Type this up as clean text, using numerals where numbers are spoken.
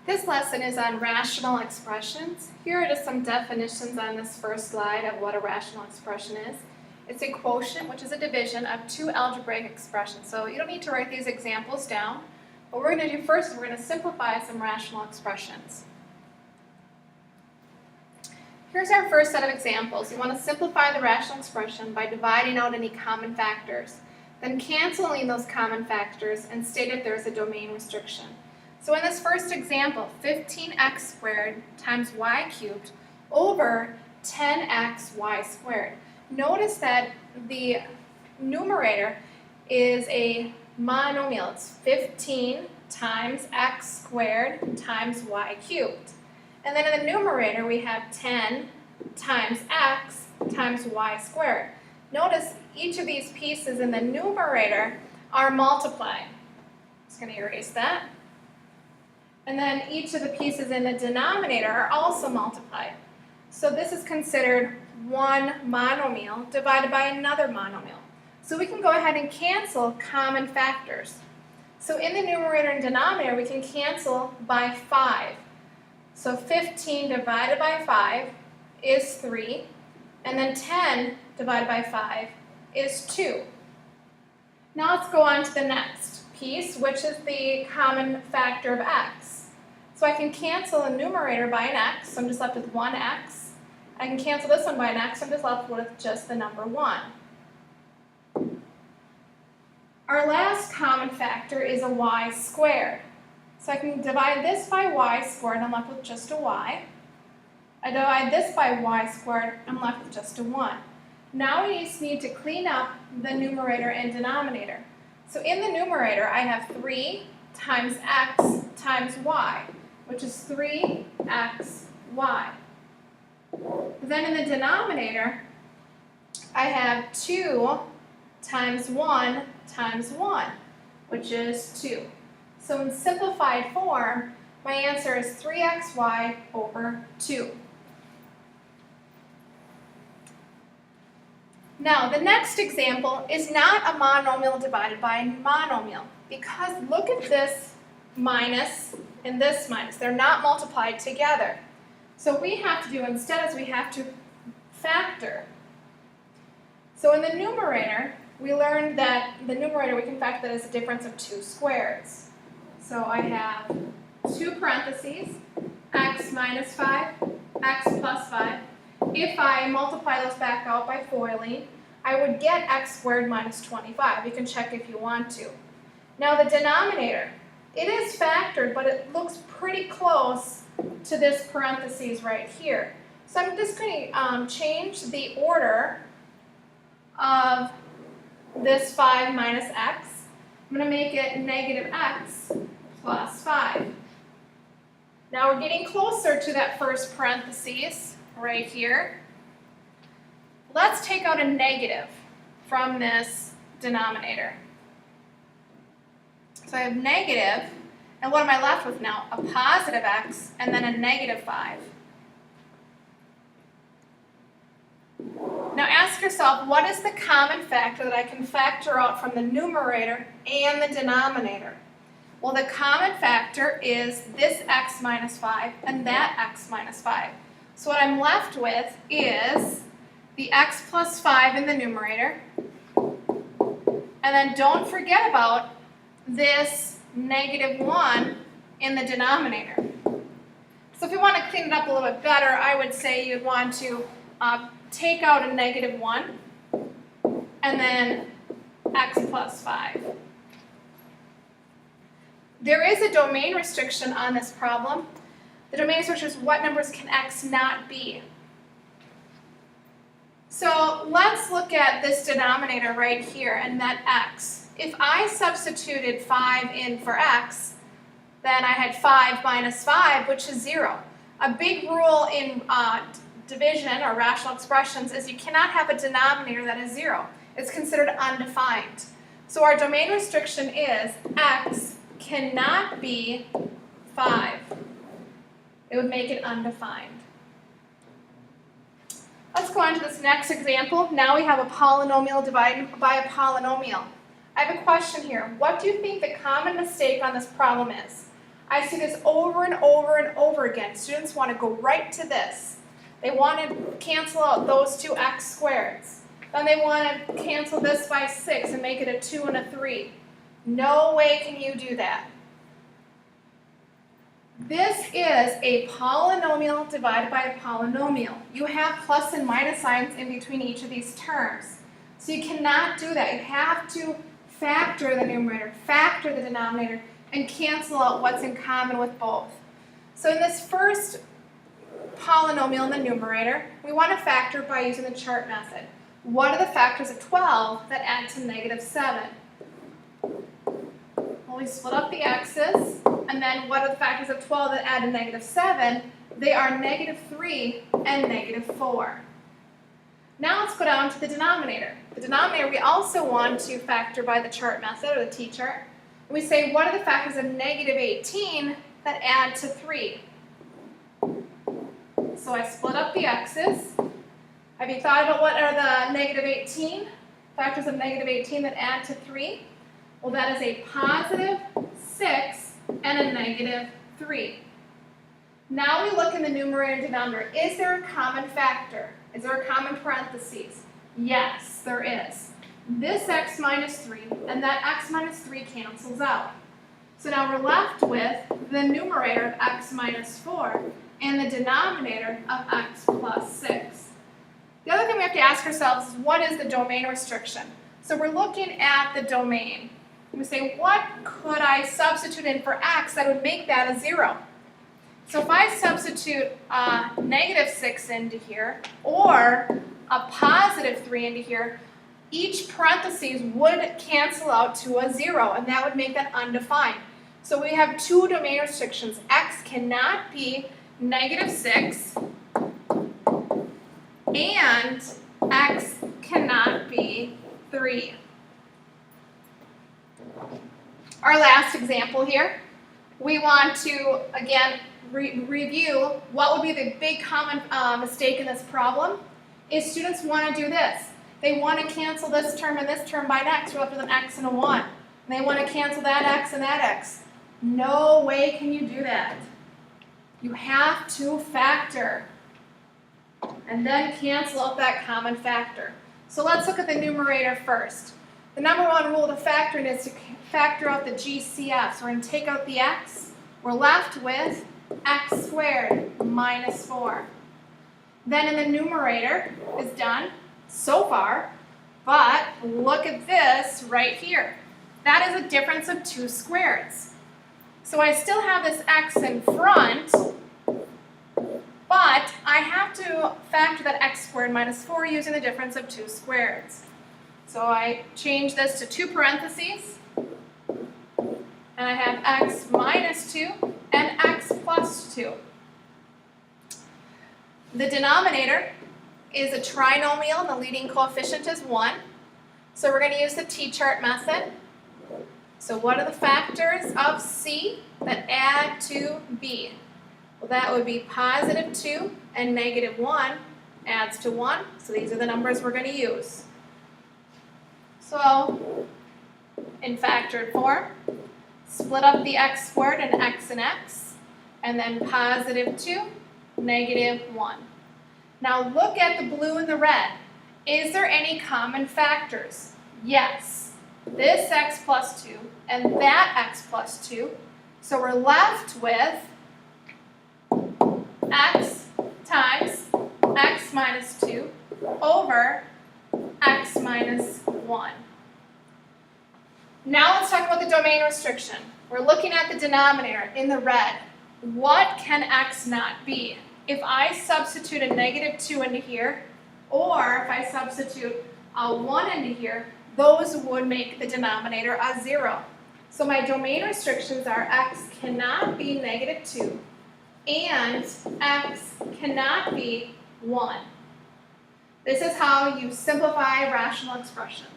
This lesson is on rational expressions. Here are just some definitions on this first slide of what a rational expression is. It's a quotient, which is a division of two algebraic expressions. So you don't need to write these examples down. What we're going to do first is we're going to simplify some rational expressions. Here's our first set of examples. You want to simplify the rational expression by dividing out any common factors, then canceling those common factors and state if there's a domain restriction. So in this first example, 15x squared times y cubed over 10x y squared. Notice that the numerator is a monomial. It's 15 times x squared times y cubed. And then in the numerator, we have 10 times x times y squared. Notice each of these pieces in the numerator are multiplied. I'm just going to erase that. And then each of the pieces in the denominator are also multiplied. So this is considered one monomial divided by another monomial. So we can go ahead and cancel common factors. So in the numerator and denominator, we can cancel by 5. So 15 divided by 5 is 3, and then 10 divided by 5 is 2. Now let's go on to the next piece, which is the common factor of x. So I can cancel the numerator by an x, so I'm just left with 1x. I can cancel this one by an x, so I'm just left with just the number 1. Our last common factor is a y squared. So I can divide this by y squared, and I'm left with just a y. I divide this by y squared, I'm left with just a 1. Now we just need to clean up the numerator and denominator. So in the numerator, I have 3 times x times y, which is 3xy. Then in the denominator, I have 2 times 1 times 1, which is 2. So in simplified form, my answer is 3xy over 2. Now, the next example is not a monomial divided by a monomial, because look at this minus and this minus. They're not multiplied together. So what we have to do instead is we have to factor. So in the numerator, we learned that the numerator we can factor that as a difference of 2 squareds. So I have 2 parentheses, x minus 5, x plus 5. If I multiply those back out by FOILing, I would get x squared minus 25. You can check if you want to. Now the denominator, it is factored, but it looks pretty close to this parentheses right here. So I'm just going to change the order of this 5 minus x. I'm going to make it negative x plus 5. Now we're getting closer to that first parentheses right here. Let's take out a negative from this denominator. So I have negative, and what am I left with now? A positive x and then a negative 5. Now ask yourself, what is the common factor that I can factor out from the numerator and the denominator? Well, the common factor is this x minus 5 and that x minus 5. So what I'm left with is the x plus 5 in the numerator, and then don't forget about this negative 1 in the denominator. So if you want to clean it up a little bit better, I would say you'd want to take out a negative 1 and then x plus 5. There is a domain restriction on this problem. The domain restriction is what numbers can x not be. So let's look at this denominator right here and that x. If I substituted 5 in for x, then I had 5 minus 5, which is 0. A big rule in division or rational expressions is you cannot have a denominator that is 0. It's considered undefined. So our domain restriction is x cannot be 5. It would make it undefined. Let's go on to this next example. Now we have a polynomial divided by a polynomial. I have a question here. What do you think the common mistake on this problem is? I see this over and over and over again. Students want to go right to this. They want to cancel out those two x squareds. Then they want to cancel this by 6 and make it a 2 and a 3. No way can you do that. This is a polynomial divided by a polynomial. You have plus and minus signs in between each of these terms. So you cannot do that. You have to factor the numerator, factor the denominator, and cancel out what's in common with both. So in this first polynomial in the numerator, we want to factor by using the chart method. What are the factors of 12 that add to negative 7? Well, we split up the x's, and then what are the factors of 12 that add to negative 7? They are negative 3 and negative 4. Now let's go down to the denominator. The denominator we also want to factor by the chart method, or the t-chart. We say, what are the factors of negative 18 that add to 3? So I split up the x's. Have you thought about what are the negative 18? Factors of negative 18 that add to 3? Well, that is a positive 6 and a negative 3. Now we look in the numerator and denominator. Is there a common factor? Is there a common parentheses? Yes, there is. This x minus 3 and that x minus 3 cancels out. So now we're left with the numerator of x minus 4 and the denominator of x plus 6. The other thing we have to ask ourselves is, what is the domain restriction? So we're looking at the domain. We say, what could I substitute in for x that would make that a 0? So if I substitute negative 6 into here, or a positive 3 into here, each parentheses would cancel out to a 0, and that would make that undefined. So we have two domain restrictions. X cannot be negative 6, and x cannot be 3. Our last example here, we want to, again, review what would be the big common mistake in this problem is students want to do this. They want to cancel this term and this term by an x. We're left with an x and a 1. And they want to cancel that x and that x. No way can you do that. You have to factor and then cancel out that common factor. So let's look at the numerator first. The number one rule of factoring is to factor out the GCF. So we're going to take out the x. We're left with x squared minus 4. Then in the numerator is done so far, but look at this right here. That is a difference of 2 squareds. So I still have this x in front, but I have to factor that x squared minus 4 using the difference of 2 squareds. So I change this to 2 parentheses, and I have x minus 2 and x plus 2. The denominator is a trinomial, and the leading coefficient is 1. So we're going to use the t-chart method. So what are the factors of c that add to b? Well, that would be positive 2 and negative 1 adds to 1. So these are the numbers we're going to use. So in factored form, split up the x squared and x, and then positive 2, negative 1. Now look at the blue and the red. Is there any common factors? Yes. This x plus 2 and that x plus 2. So we're left with x times x minus 2 over x minus 1. Now let's talk about the domain restriction. We're looking at the denominator in the red. What can x not be? If I substitute a negative 2 into here, or if I substitute a 1 into here, those would make the denominator a 0. So my domain restrictions are x cannot be negative 2, and x cannot be 1. This is how you simplify rational expressions.